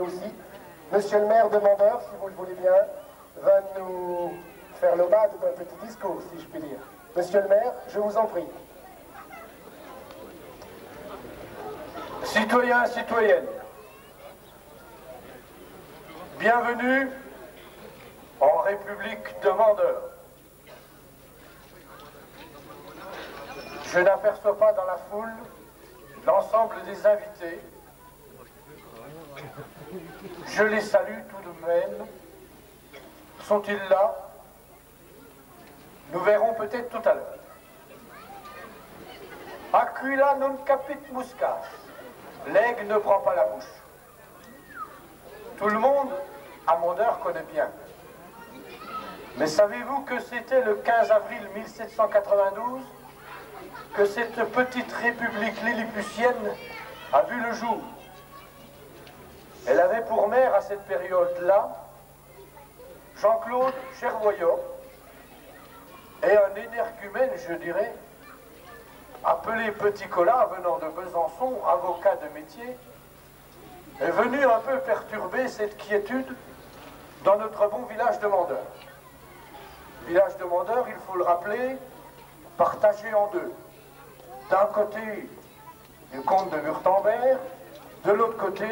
aussi. Monsieur le maire demandeur, si vous le voulez bien, va nous faire l'obade d'un petit discours, si je puis dire. Monsieur le maire, je vous en prie. Citoyens, citoyennes, bienvenue en République demandeur. Je n'aperçois pas dans la foule l'ensemble des invités. Je les salue tout de même. Sont-ils là? Nous verrons peut-être tout à l'heure. Aquila non capit muscas. L'aigle ne prend pas la mouche. Tout le monde, à Mondeur, connaît bien. Mais savez-vous que c'était le 15 avril 1792 que cette petite république lilliputienne a vu le jour? Elle avait pour maire à cette période-là Jean-Claude Chervoyot et un énergumène, je dirais, appelé Petit Colas, venant de Besançon, avocat de métier, est venu un peu perturber cette quiétude dans notre bon village de Mondeur. Village de Mondeur, il faut le rappeler, partagé en deux. D'un côté, le comte de Wurtemberg, de l'autre côté,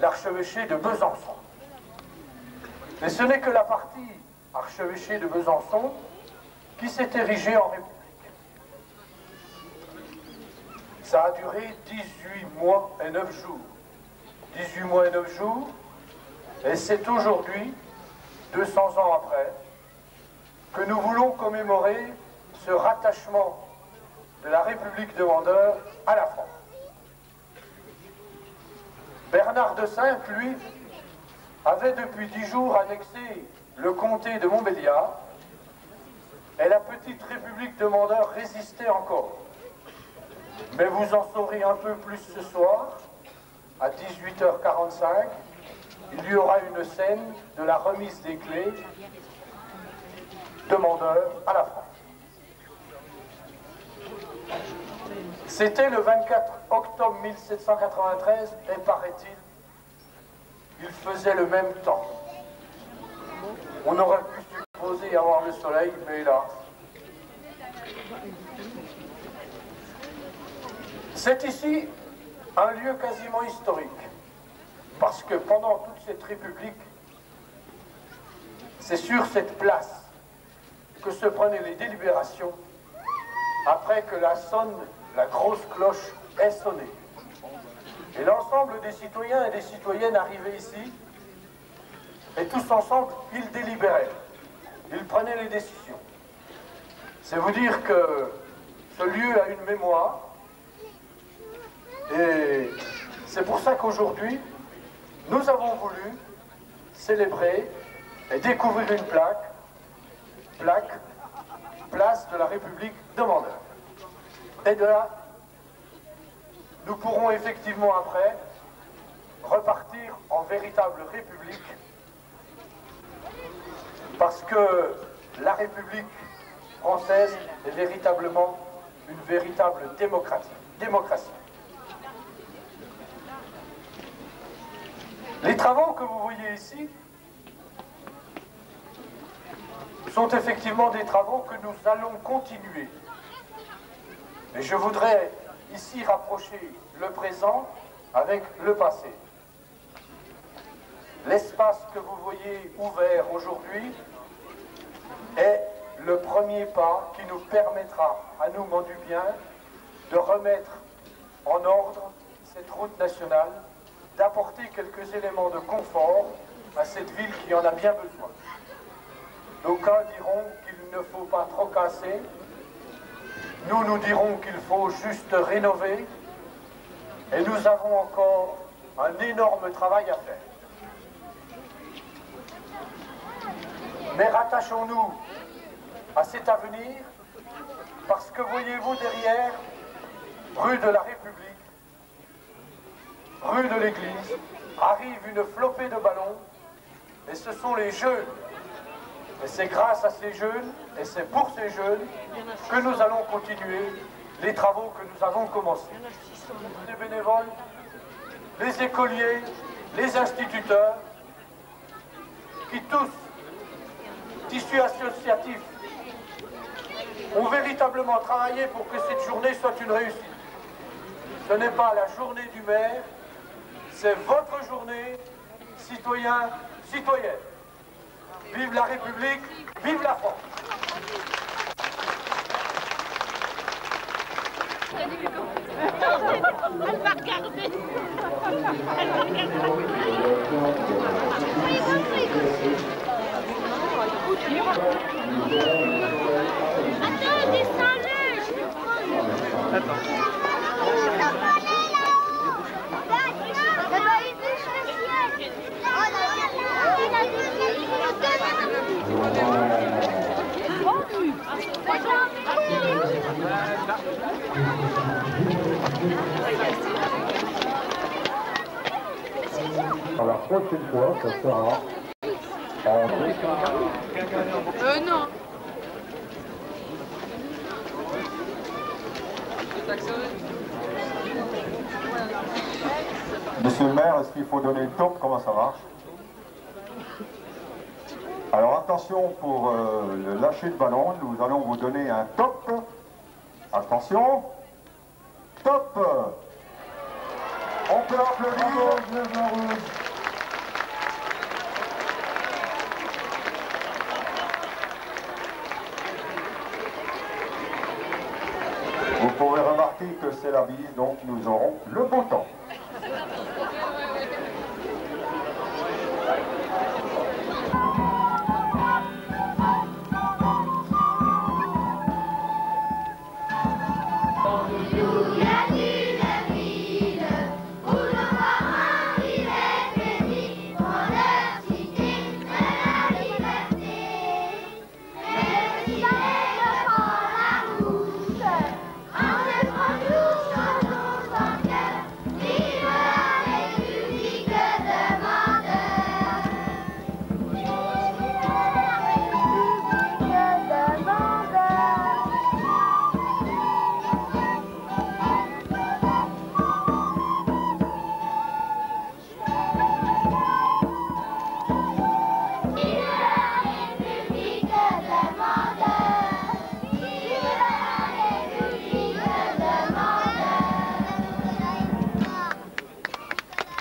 l'archevêché de Besançon. Mais ce n'est que la partie archevêché de Besançon qui s'est érigée en république. Ça a duré 18 mois et 9 jours. 18 mois et 9 jours, et c'est aujourd'hui, 200 ans après, que nous voulons commémorer ce rattachement de la République de Mondeur à la France. Bernard de Saintes, lui, avait depuis 10 jours annexé le comté de Montbéliard, et la petite République de Mondeur résistait encore. Mais vous en saurez un peu plus ce soir, à 18h45, il y aura une scène de la remise des clés de Mondeur à la France. C'était le 24 octobre 1793 et paraît-il, il faisait le même temps. On aurait pu supposer avoir le soleil, mais hélas. C'est ici un lieu quasiment historique, parce que pendant toute cette République, c'est sur cette place que se prenaient les délibérations après que la grosse cloche ait sonné. Et l'ensemble des citoyens et des citoyennes arrivaient ici, et tous ensemble, ils délibéraient, ils prenaient les décisions. C'est vous dire que ce lieu a une mémoire, et c'est pour ça qu'aujourd'hui, nous avons voulu célébrer et découvrir une place de la République de Mondeur. Et de là, nous pourrons effectivement après repartir en véritable République, parce que la République française est véritablement une véritable démocratie. Les travaux que vous voyez ici sont effectivement des travaux que nous allons continuer. Et je voudrais ici rapprocher le présent avec le passé. L'espace que vous voyez ouvert aujourd'hui est le premier pas qui nous permettra, à nous, Mondubien, de remettre en ordre cette route nationale, d'apporter quelques éléments de confort à cette ville qui en a bien besoin. D'aucuns diront qu'il ne faut pas trop casser. Nous dirons qu'il faut juste rénover. Et nous avons encore un énorme travail à faire. Mais rattachons-nous à cet avenir, parce que voyez-vous derrière, rue de la République, rue de l'Église, arrive une flopée de ballons, et ce sont les jeunes. Et c'est grâce à ces jeunes, et c'est pour ces jeunes, que nous allons continuer les travaux que nous avons commencés. Les bénévoles, les écoliers, les instituteurs, qui tous, tissus associatifs, ont véritablement travaillé pour que cette journée soit une réussite. Ce n'est pas la journée du maire, c'est votre journée, citoyens, citoyennes. Vive la République, vive la France. Elle va regarder. Elle va attends, descends-le, je vais prendre. Attends. Alors, la prochaine fois, ça sera en... Non. Monsieur le maire, est-ce qu'il faut donner le top? Comment ça marche? Alors attention pour le lâcher de ballon, nous allons vous donner un top. Attention, top. On peut applaudir. Vous pourrez remarquer que c'est la bise, donc nous aurons le beau temps.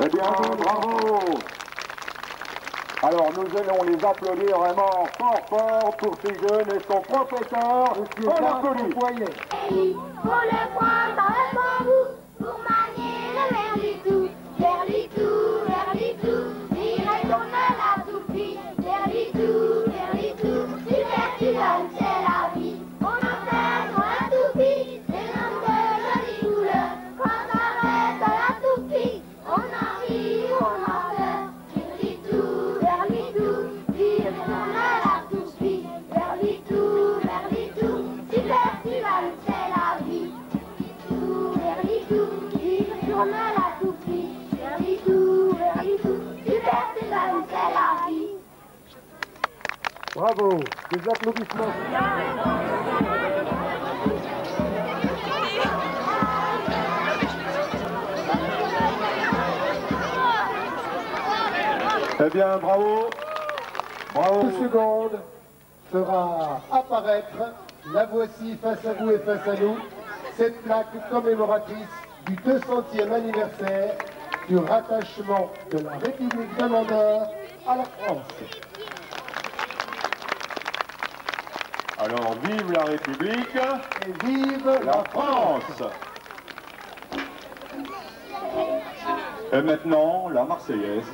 Eh bien, bravo! Alors, nous allons les applaudir vraiment fort pour ces jeunes et son professeur. On applaudit. Pour le point par le bambou, pour manier le verlitou, direction de la toupie, verlitou, super fidèle, c'est la vie. On appelle dans la toupie, des noms de jolies couleurs, quand on arrête à la toupie, on arrive, on a peur, verlitou, direction de la toupie, verlitou, super fidèle, c'est la vie. Verlitou, direction de la toupie, verlitou, super fidèle, c'est la vie. Bravo, des applaudissements. Eh bien, bravo. Bravo. 2 secondes fera apparaître, la voici face à vous et face à nous, cette plaque commémoratrice du 200e anniversaire du rattachement de la République de Mandeur à la France. Alors, vive la République Et vive la France. Et maintenant, la Marseillaise.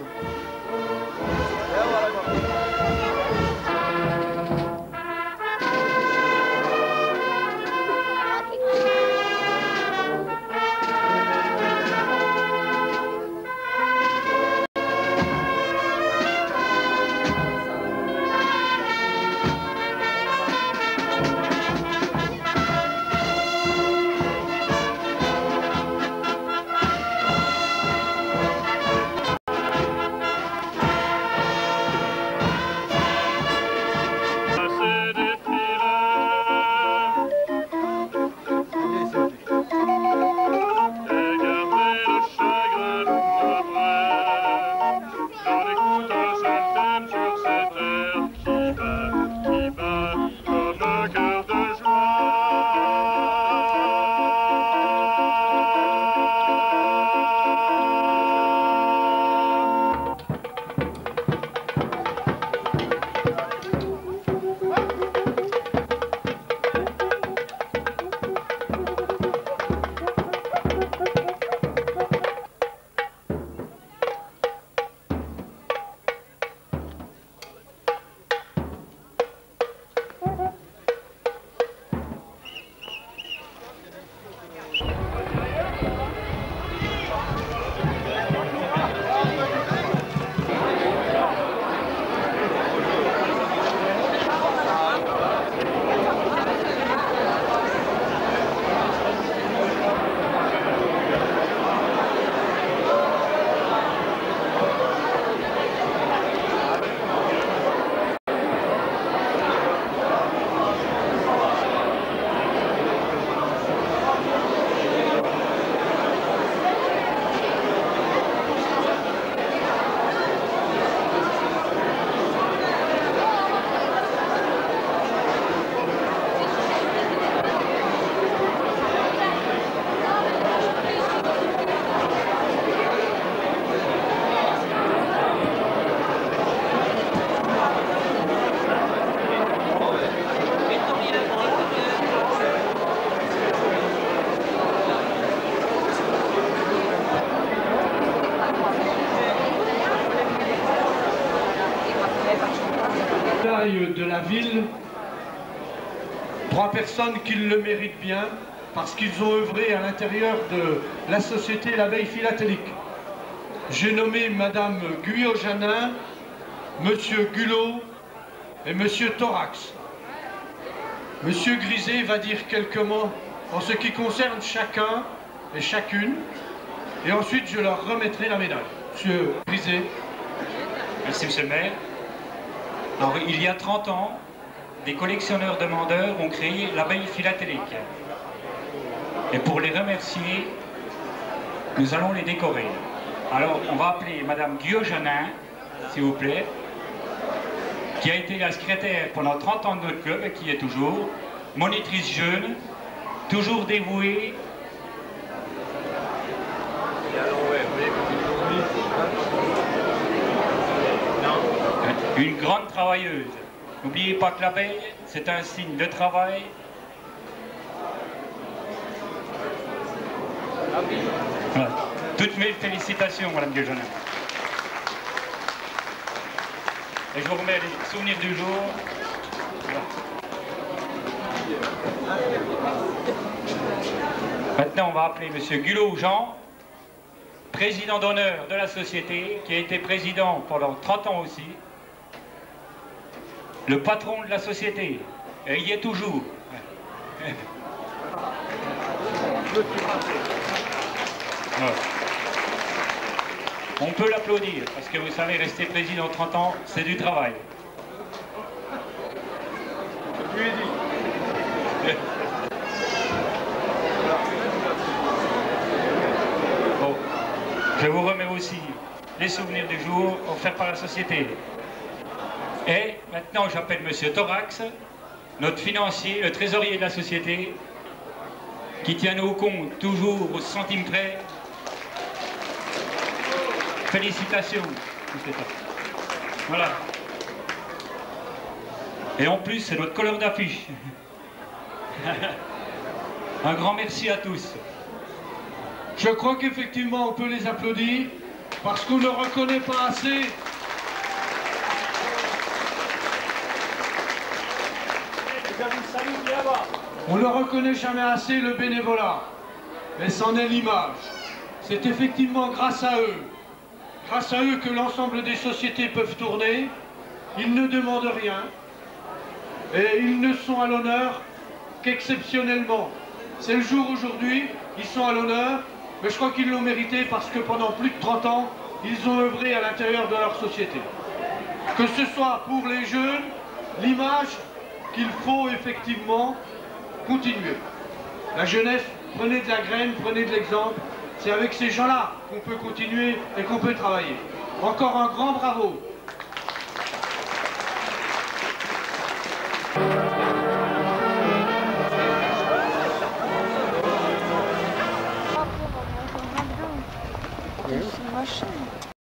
médaille de la ville, 3 personnes qui le méritent bien, parce qu'ils ont œuvré à l'intérieur de la société L'Abeille Philatélique. J'ai nommé Madame Guyot-Janin, Monsieur Gulot et Monsieur Thorax. Monsieur Griset va dire quelques mots en ce qui concerne chacun et chacune, et ensuite je leur remettrai la médaille. Monsieur Griset. Merci Monsieur le maire. Alors, il y a 30 ans, des collectionneurs demandeurs ont créé l'Abeille Philatélique. Et pour les remercier, nous allons les décorer. Alors, on va appeler Madame Guyot-Janin, s'il vous plaît, qui a été la secrétaire pendant 30 ans de notre club et qui est toujours, monitrice jeune, toujours dévouée. Une grande travailleuse. N'oubliez pas que l'abeille, c'est un signe de travail. Voilà. Toutes mes félicitations, Madame Guyot-Janin. Et je vous remets les souvenirs du jour. Voilà. Maintenant, on va appeler Monsieur Gulot-Jean, président d'honneur de la société, qui a été président pendant 30 ans aussi. Le patron de la société, et il y est toujours. Voilà. On peut l'applaudir, parce que vous savez, rester président 30 ans, c'est du travail. Je lui ai dit. Bon, je vous remets aussi les souvenirs du jour offerts par la société. Et maintenant, j'appelle Monsieur Thorax, notre financier, le trésorier de la société, qui tient nos comptes toujours au centime près. Félicitations. Voilà. Et en plus, c'est notre couleur d'affiche. Un grand merci à tous. Je crois qu'effectivement, on peut les applaudir, parce qu'on ne reconnaît pas assez. On ne reconnaît jamais assez le bénévolat, mais c'en est l'image. C'est effectivement grâce à eux que l'ensemble des sociétés peuvent tourner. Ils ne demandent rien et ils ne sont à l'honneur qu'exceptionnellement. C'est le jour aujourd'hui, ils sont à l'honneur, mais je crois qu'ils l'ont mérité parce que pendant plus de 30 ans, ils ont œuvré à l'intérieur de leur société. Que ce soit pour les jeunes, l'image qu'il faut effectivement continuer. La jeunesse, prenez de la graine, prenez de l'exemple. C'est avec ces gens-là qu'on peut continuer et qu'on peut travailler. Encore un grand bravo